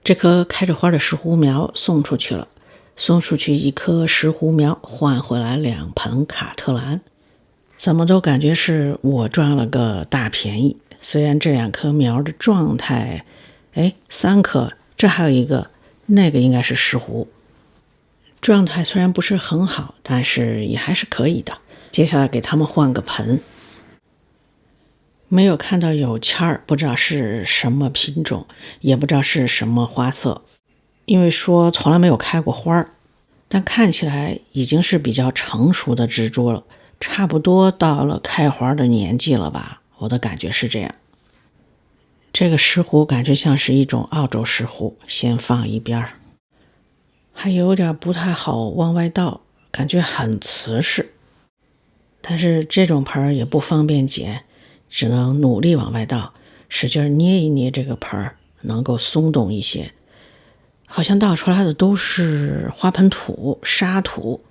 这棵开着花的石斛苗送出去了，送出去1棵石斛苗，换回来2盆卡特兰，怎么都感觉是我赚了个大便宜。虽然这2棵苗的状态，3棵，这还有一个，那个应该是石斛，状态虽然不是很好，但是也还是可以的。接下来给他们换个盆，没有看到有签儿，不知道是什么品种，也不知道是什么花色，因为说从来没有开过花，但看起来已经是比较成熟的植株了，差不多到了开花的年纪了吧，我的感觉是这样。这个石斛感觉像是一种澳洲石斛，先放一边，还有点不太好往外倒，感觉很瓷实，但是这种盆也不方便捡，只能努力往外倒，使劲捏一捏这个盆，能够松动一些。好像倒出来的都是花盆土、沙土，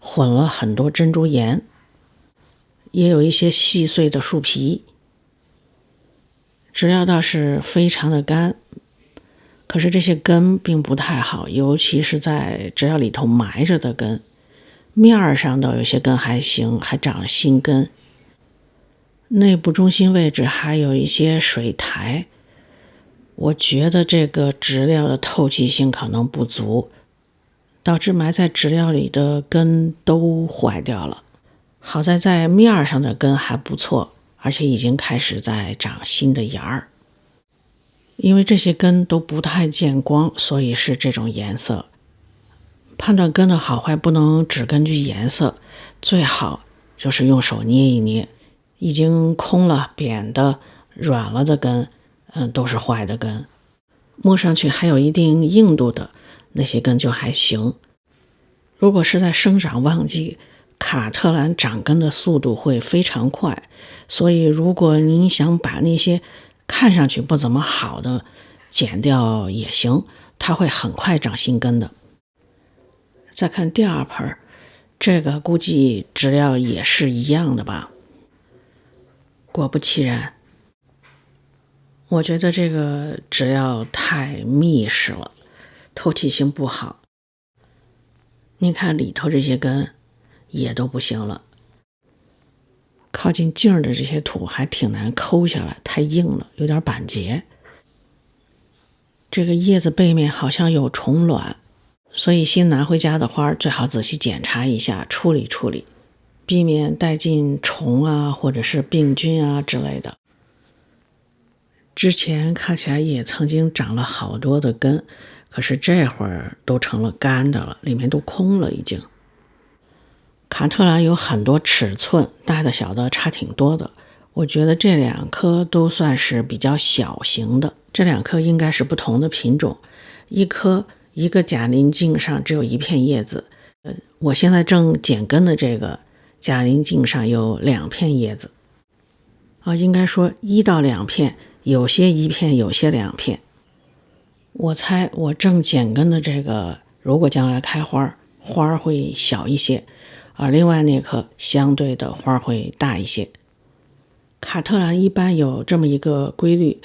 混了很多珍珠岩，也有一些细碎的树皮。植料倒是非常的干，可是这些根并不太好，尤其是在植料里头埋着的根，面上的有些根还行，还长了新根。内部中心位置还有一些水苔，我觉得这个植料的透气性可能不足，导致埋在植料里的根都坏掉了。好在面上的根还不错，而且已经开始在长新的芽儿。因为这些根都不太见光，所以是这种颜色。判断根的好坏不能只根据颜色，最好就是用手捏一捏，已经空了、扁的、软了的根，都是坏的根。摸上去还有一定硬度的，那些根就还行。如果是在生长旺季，卡特兰长根的速度会非常快，所以如果您想把那些看上去不怎么好的剪掉也行，它会很快长新根的。再看第2盆，这个估计植料也是一样的吧。果不其然，我觉得这个植料太密实了，透气性不好。你看里头这些根也都不行了，靠近茎的这些土还挺难抠下来，太硬了，有点板结。这个叶子背面好像有虫卵，所以新拿回家的花最好仔细检查一下，处理处理，避免带进虫啊或者是病菌啊之类的。之前看起来也曾经长了好多的根，可是这会儿都成了干的了，里面都空了已经。卡特兰有很多尺寸，大的小的差挺多的，我觉得这2棵都算是比较小型的。这2棵应该是不同的品种，一个假鳞茎上只有1片叶子，我现在正剪根的这个假鳞茎上有2片叶子，应该说1到2片，有些1片，有些2片。我猜我正剪根的这个，如果将来开花，花会小一些，而另外那棵相对的花会大一些。卡特兰一般有这么一个规律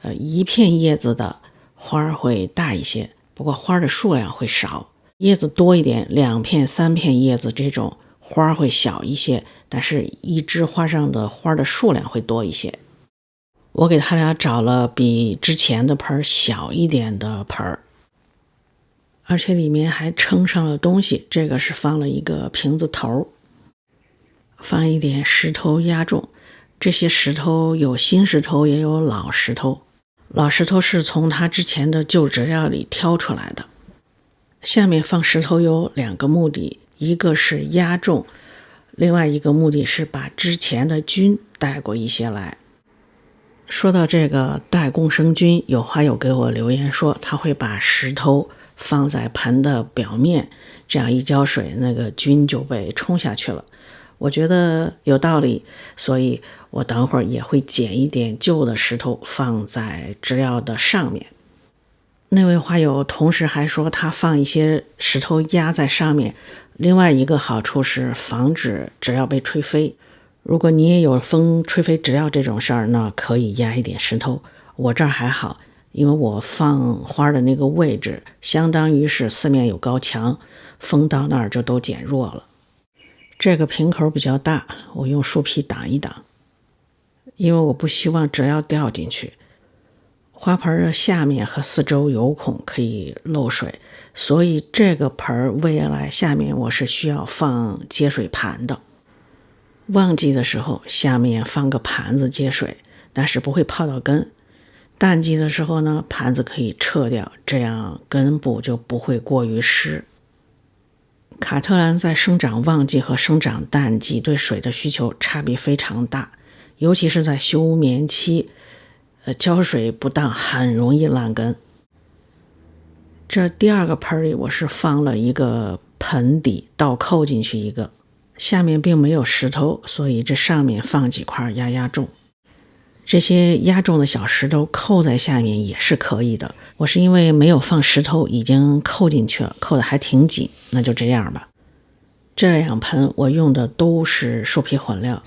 ，1片叶子的花会大一些，不过花的数量会少。叶子多一点，2片3片叶子这种花会小一些，但是一枝花上的花的数量会多一些。我给他俩找了比之前的盆小一点的盆，而且里面还盛上了东西，这个是放了一个瓶子头，放一点石头压重。这些石头有新石头也有老石头，老石头是从它之前的旧植料里挑出来的。下面放石头有2个目的，一个是压重，另外一个目的是把之前的菌带过一些来。说到这个带共生菌，有花友给我留言说他会把石头放在盆的表面，这样一浇水那个菌就被冲下去了。我觉得有道理，所以我等会儿也会捡一点旧的石头放在植料的上面。那位花友同时还说他放一些石头压在上面，另外一个好处是防止植料被吹飞。如果你也有风吹飞植料这种事儿，那可以压一点石头。我这儿还好，因为我放花的那个位置相当于是四面有高墙，风到那儿就都减弱了。这个瓶口比较大，我用树皮挡一挡，因为我不希望只要掉进去。花盆的下面和四周有孔，可以漏水，所以这个盆未来下面我是需要放接水盘的。旺季的时候下面放个盘子接水，但是不会泡到根。淡季的时候呢，盘子可以撤掉，这样根部就不会过于湿。卡特兰在生长旺季和生长淡季对水的需求差别非常大，尤其是在休眠期，浇水不当很容易烂根。这第二个盆里我是放了一个盆底倒扣进去一个，下面并没有石头，所以这上面放几块压重。这些压重的小石头扣在下面也是可以的，我是因为没有放石头已经扣进去了，扣的还挺紧，那就这样吧。这两盆我用的都是树皮混料，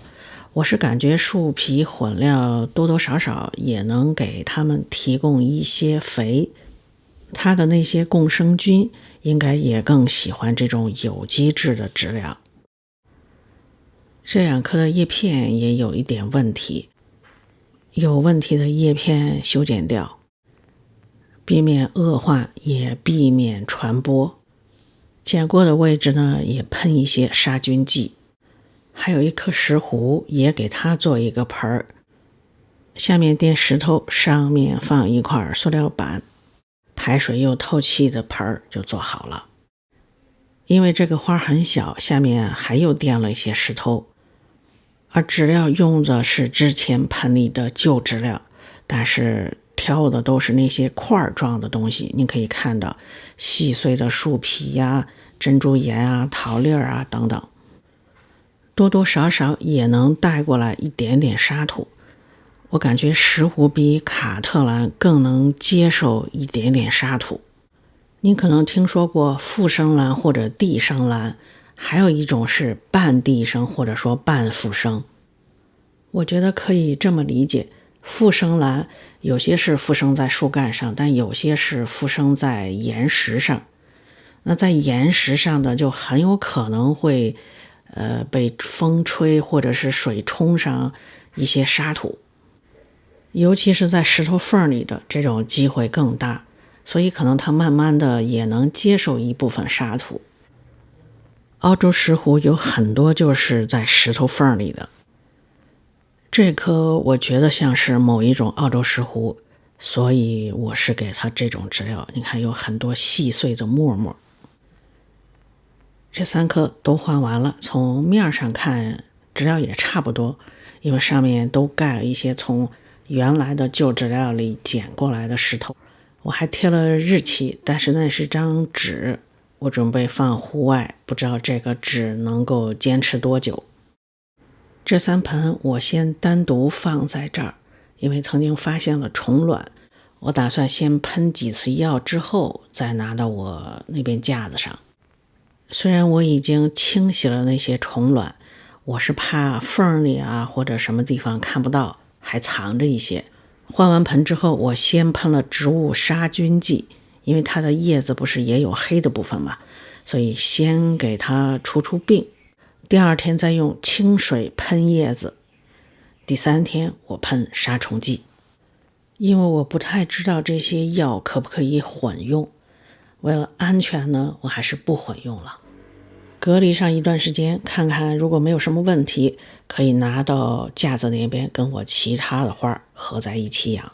我是感觉树皮混料多多少少也能给它们提供一些肥，它的那些共生菌应该也更喜欢这种有机质的质料。这两棵的叶片也有一点问题，有问题的叶片修剪掉，避免恶化也避免传播。剪过的位置呢也喷一些杀菌剂。还有一颗石斛也给它做一个盆儿，下面垫石头，上面放一块塑料板，排水又透气的盆儿就做好了。因为这个花很小，下面还又垫了一些石头，而质料用的是之前盆里的旧质料，但是挑的都是那些块状的东西，你可以看到细碎的树皮呀、珍珠岩啊、桃粒啊等等，多多少少也能带过来一点点沙土。我感觉石斛比卡特兰更能接受一点点沙土。你可能听说过附生兰或者地生兰，还有一种是半地生或者说半附生。我觉得可以这么理解，附生兰有些是附生在树干上，但有些是附生在岩石上。那在岩石上的就很有可能会被风吹或者是水冲上一些沙土，尤其是在石头缝里的这种机会更大，所以可能它慢慢的也能接受一部分沙土。澳洲石斛有很多就是在石头缝里的，这颗我觉得像是某一种澳洲石斛，所以我是给它这种质料。你看有很多细碎的沫沫。这三颗都换完了，从面上看质料也差不多，因为上面都盖了一些从原来的旧质料里捡过来的石头。我还贴了日期，但是那是张纸，我准备放户外，不知道这个纸能够坚持多久。这三盆我先单独放在这儿，因为曾经发现了虫卵，我打算先喷几次药之后再拿到我那边架子上。虽然我已经清洗了那些虫卵，我是怕缝里啊或者什么地方看不到，还藏着一些。换完盆之后，我先喷了植物杀菌剂，因为它的叶子不是也有黑的部分嘛，所以先给它除病。第二天再用清水喷叶子，第三天我喷杀虫剂。因为我不太知道这些药可不可以混用，为了安全呢，我还是不混用了。隔离上一段时间，看看如果没有什么问题，可以拿到架子那边跟我其他的花合在一起养。